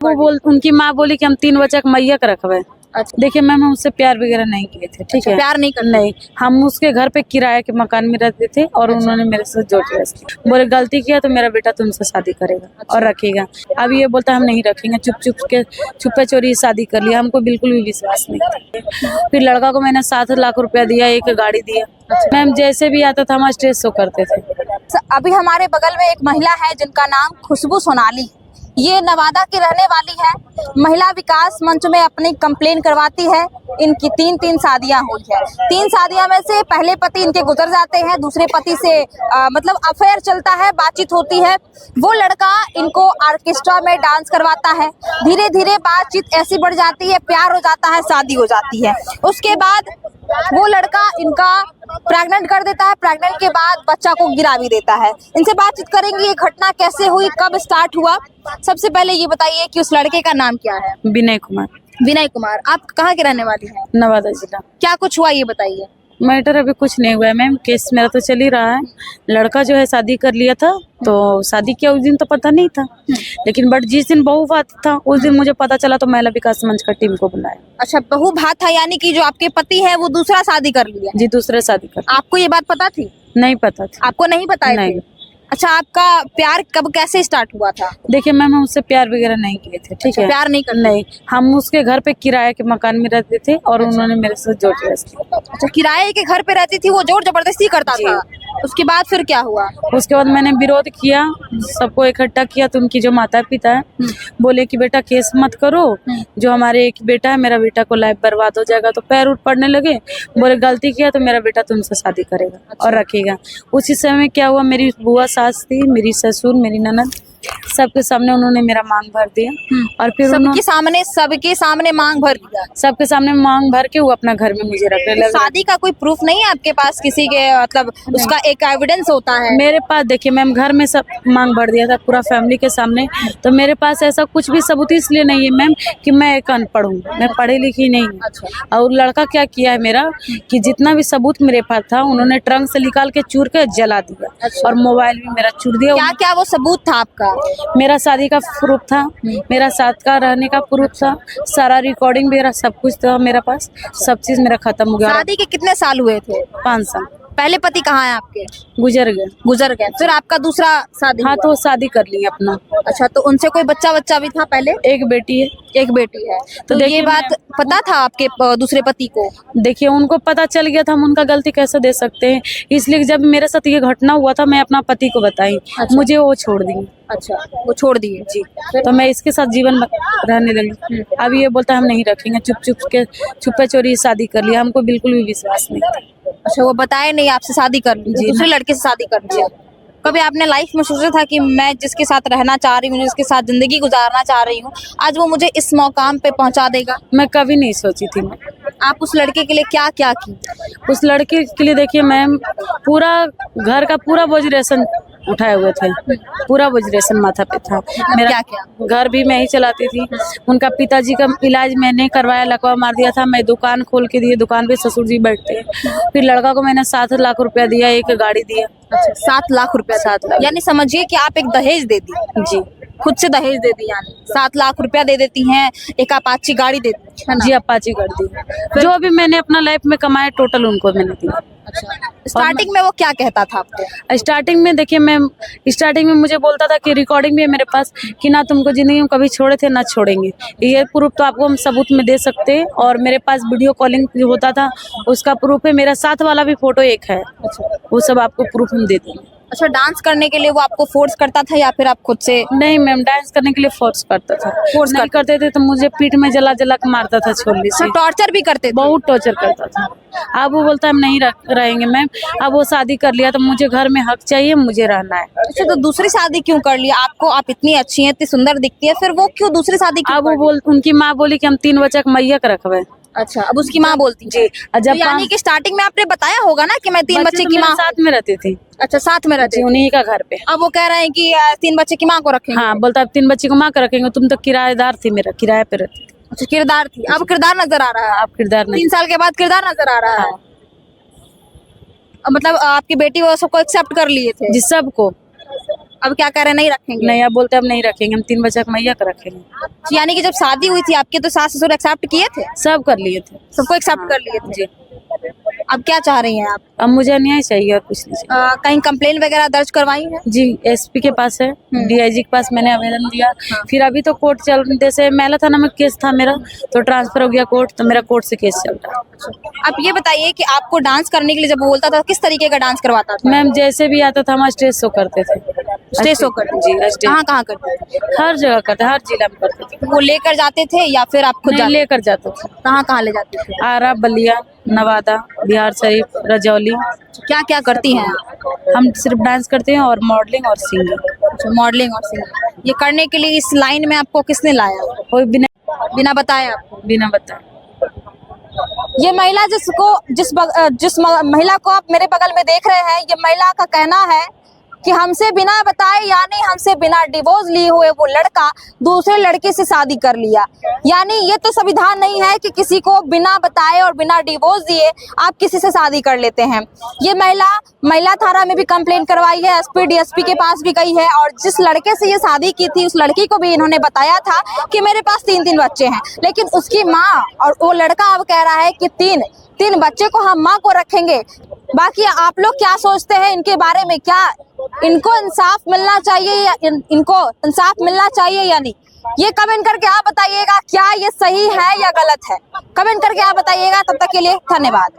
उनकी माँ बोली कि हम 3 बच्चा का मैया का रखवे। अच्छा, देखिए मैम, हम उससे प्यार वगैरह नहीं किए थे, ठीक है। प्यार नहीं करते? नहीं, हम उसके घर पे किराए के मकान में रहते थे और उन्होंने मेरे से जोर जबरदस्ती की। बोले गलती किया तो मेरा बेटा तुमसे शादी करेगा और रखेगा। अब ये बोलता हम नहीं रखेंगे, चुपे चोरी शादी कर लिया। हमको बिल्कुल भी विश्वास नहीं था। फिर लड़का को मैंने 7 लाख रुपया दिया, एक गाड़ी दिया। मैम जैसे भी आता था हम स्टेज शो करते थे। अभी हमारे बगल में एक महिला है जिनका नाम खुशबू सोनाली, ये नवादा की रहने वाली है। महिला विकास मंच में अपनी कंप्लेन करवाती है। इनकी 3 शादियां हुई है। 3 शादियां में से पहले पति इनके गुजर जाते हैं, दूसरे पति से मतलब अफेयर चलता है, बातचीत होती है। वो लड़का इनको ऑर्केस्ट्रा में डांस करवाता है। धीरे धीरे बातचीत ऐसी बढ़ जाती है, प्यार हो जाता है, शादी हो जाती है। उसके बाद वो लड़का इनका प्रेग्नेंट कर देता है। प्रेग्नेंट के बाद बच्चा को गिरा भी देता है। इनसे बातचीत करेंगे, ये घटना कैसे हुई, कब स्टार्ट हुआ। सबसे पहले ये बताइए कि उस लड़के का नाम क्या है? विनय कुमार। विनय कुमार, आप कहाँ के रहने वाली हैं? नवादा जिला। क्या कुछ हुआ ये बताइए। मैटर अभी कुछ नहीं हुआ है मैम, केस मेरा तो चल ही रहा है। लड़का जो है शादी कर लिया था, तो शादी किया उस दिन तो पता नहीं था, लेकिन बट जिस दिन बहू भात था उस दिन मुझे पता चला, तो महिला विकास मंच का टीम को बुलाया। अच्छा, बहू भात था, यानी कि जो आपके पति है वो दूसरा शादी कर लिया? जी, दूसरे शादी कर। आपको ये बात पता थी? नहीं पता था। आपको नहीं पता नहीं। थे? अच्छा, आपका प्यार कब कैसे स्टार्ट हुआ था? देखिए मैम, हम उससे प्यार वगैरह नहीं किए थे, ठीक है। प्यार नहीं करते? नहीं, हम उसके घर पे किराए के मकान में रहते थे और उन्होंने मेरे से जोर जबरदस्ती की। अच्छा, किराए के घर पे रहती थी, वो जोर जबरदस्ती करता जी। था। उसके बाद फिर क्या हुआ? उसके बाद मैंने विरोध किया, सबको इकट्ठा किया, तो उनकी जो माता पिता है बोले कि बेटा केस मत करो, जो हमारे एक बेटा है, मेरा बेटा को लाइफ बर्बाद हो जाएगा। तो पैर उठ पड़ने लगे, बोले गलती किया तो मेरा बेटा तुमसे शादी करेगा और रखेगा। उसी समय क्या हुआ, मेरी बुआ सास थी, मेरी ससुर, मेरी ननद, सबके सामने उन्होंने मेरा मांग भर दिया। और फिर सबके सामने मांग भर दिया? सबके सामने मांग भर के वो अपना घर में मुझे रखने लगा। शादी का कोई प्रूफ नहीं है आपके पास किसी के, मतलब उसका एक एविडेंस होता है? मेरे पास देखिए मैम, घर में सब मांग भर दिया था पूरा फैमिली के सामने। तो मेरे पास ऐसा कुछ भी सबूत इसलिए नहीं है मैम कि मैं एक अनपढ़ हूँ, मैं पढ़ी लिखी नहीं हूँ। अच्छा। और लड़का क्या किया है मेरा कि जितना भी सबूत मेरे पास था उन्होंने ट्रंक से निकाल के चूर के जला दिया। अच्छा। और मोबाइल भी मेरा चूर दिया। क्या क्या वो सबूत था आपका? मेरा शादी का प्रूफ था, मेरा साथ का रहने का प्रूफ था, सारा रिकॉर्डिंग मेरा सब कुछ था मेरे पास। सब चीज मेरा खत्म हो गया। शादी के कितने साल हुए थे? 5 साल। पहले पति कहाँ है आपके? गुजर गए। फिर आपका दूसरा शादी हाँ, हुआ? तो शादी कर ली अपना। अच्छा, तो उनसे कोई बच्चा भी था पहले? एक बेटी है। एक बेटी है। तो ये देखिए बात पता था आपके दूसरे पति को? देखिए उनको पता चल गया था, हम उनका गलती कैसे दे सकते हैं। इसलिए जब मेरे साथ ये घटना हुआ था मैं अपना पति को बताई। अच्छा। मुझे वो छोड़ दी। अच्छा, वो छोड़ दिए? जी। तो मैं इसके साथ जीवन रहने लगी। अब ये बोलता हम नहीं रखेंगे, चुपे चोरी शादी कर लिया। हमको बिल्कुल भी विश्वास नहीं था। अच्छा, वो बताए नहीं आपसे शादी कर ली, दूसरे लड़के से शादी कर लिया? कभी आपने लाइफ में सोचा था कि मैं जिसके साथ रहना चाह रही हूँ, जिसके साथ जिंदगी गुजारना चाह रही हूँ, आज वो मुझे इस मकाम पे पहुंचा देगा? मैं कभी नहीं सोची थी। मैं आप उस लड़के के लिए क्या क्या की? उस लड़के के लिए देखिए मैम, पूरा घर का पूरा बोझ रेशन उठाए हुए थे, पूरा बोझ रेशन माथा पे था मेरा। क्या घर भी मैं ही चलाती थी। उनका पिताजी का इलाज मैंने करवाया, लकवा मार दिया था। मैं दुकान खोल के दिए, दुकान पे ससुर जी बैठते हैं। फिर लड़का को मैंने 7 लाख रुपया दिया, एक गाड़ी दिया। अच्छा, 7 लाख रुपया? 7 लाख, यानी समझिए कि आप एक दहेज दे दी। जी, खुद से दहेज दे दी, यानी 7 लाख रुपया दे देती हैं, एक अपाची गाड़ी दे दी है ना? जी, अपाची कर दी। जो भी मैंने अपना लाइफ में कमाया टोटल उनको मैंने दिया। अच्छा, स्टार्टिंग में वो क्या कहता था आपको? स्टार्टिंग में देखिए मैम, स्टार्टिंग में मुझे बोलता था कि रिकॉर्डिंग भी है मेरे पास कि ना तुमको जिंदगी में कभी छोड़े थे ना छोड़ेंगे। ये प्रूफ तो आपको हम सबूत में दे सकते हैं। और मेरे पास वीडियो कॉलिंग जो होता था उसका प्रूफ है। मेरा साथ वाला भी फोटो एक है। अच्छा, वो सब आपको प्रूफ हम दे देंगे। अच्छा, डांस करने के लिए वो आपको फोर्स करता था या फिर आप खुद से? नहीं मैम, डांस करने के लिए फोर्स करता था। फोर्स नहीं करते थे तो मुझे पीठ में जला जला के मारता था छोलनी से। टॉर्चर भी करते थे? बहुत टॉर्चर करता था। अब वो बोलता है हम नहीं रहेंगे मैम। अब वो शादी कर लिया तो मुझे घर में हक चाहिए, मुझे रहना है। अच्छा, तो दूसरी शादी क्यों कर लिया? आपको, आप इतनी अच्छी हैं, इतनी सुंदर दिखती है, फिर वो क्यों दूसरी शादी क्यों अब कर वो उनकी माँ बोली कि हम 3 बच्चा का मैया का रखवे। अच्छा, अब उसकी माँ बोलती जी। तो यानी कि स्टार्टिंग में आपने बताया होगा ना कि मैं 3 बच्चे की माँ? साथ में रहती थी। अच्छा, साथ में रहते? उन्हीं का घर पे। अब वो कह रहे हैं कि 3 बच्चे की माँ को रखेंगे? हाँ, बोलता अब 3 बच्चे को माँ का रखेंगे। तुम तो किराएदार थी, मेरा किराए पे रहती थी। अच्छा, किरदार थी। अब किरदार नजर आ रहा है? आप किरदार नहीं। 3 साल के बाद किरदार नजर आ रहा है? मतलब आपकी बेटी वो सबको एक्सेप्ट कर लिए थे? जी, सबको। अब क्या कह रहे हैं, नहीं रखेंगे? नहीं, अब बोलते अब नहीं रखेंगे, हम 3 बच्चा का मैया का रखेंगे। यानी कि जब शादी हुई थी आपके तो सास ससुर एक्सेप्ट किए थे? सब कर लिए थे। सबको एक्सेप्ट कर लिए थे। जी। अब क्या चाह रही हैं आप? अब मुझे न्याय चाहिए और कुछ नहीं चाहिए। कहीं कंप्लेन वगैरह दर्ज करवाई है? जी, एसपी के पास है, डीआईजी के पास मैंने आवेदन दिया। फिर अभी तो कोर्ट चल, जैसे महिला थाना में केस था मेरा, तो ट्रांसफर हो गया कोर्ट, तो मेरा कोर्ट से केस चल रहा है। आप ये बताइए कि आपको डांस करने के लिए जब बोलता था किस तरीके का डांस करवाता था? मैम जैसे भी आता था हम स्टेज शो करते थे। स्टेज शो करते जी, स्टेज कहाँ कहाँ करते थे? हर जगह करते, हर जिला में करते थे। वो लेकर जाते थे या फिर आप खुद नहीं, जाते? लेकर जाते थे। कहाँ कहाँ ले जाते थे? आरा, बलिया, नवादा, बिहार शरीफ, रजौली। क्या क्या करती हैं आप? हम सिर्फ डांस करते हैं और मॉडलिंग और सिंगिंग। मॉडलिंग और सिंगिंग। ये करने के लिए इस लाइन में आपको किसने लाया? कोई बिना बताए आपको? बिना बताए। ये महिला जिस महिला को आप मेरे बगल में देख रहे हैं, ये महिला का कहना है कि हमसे बिना बताए यानी हमसे बिना डिवोर्स लिए हुए वो लड़का दूसरे लड़के से शादी कर लिया। यानी ये तो संविधान नहीं है कि किसी को बिना बताए और बिना डिवोर्स दिए आप किसी से शादी कर लेते हैं। ये महिला थाना में भी कंप्लेंट करवाई है, एसपी डीएसपी के पास भी गई है और जिस लड़के से ये शादी की थी उस लड़की को भी इन्होंने बताया था कि मेरे पास 3 बच्चे हैं, लेकिन उसकी माँ और वो लड़का अब कह रहा है कि तीन बच्चे को हम माँ को रखेंगे। बाकी आप लोग क्या सोचते हैं इनके बारे में? क्या इनको इंसाफ मिलना चाहिए या इनको इंसाफ मिलना चाहिए या नहीं? ये कमेंट करके आप बताइएगा क्या ये सही है या गलत है। कमेंट करके आप बताइएगा। तब तक के लिए धन्यवाद।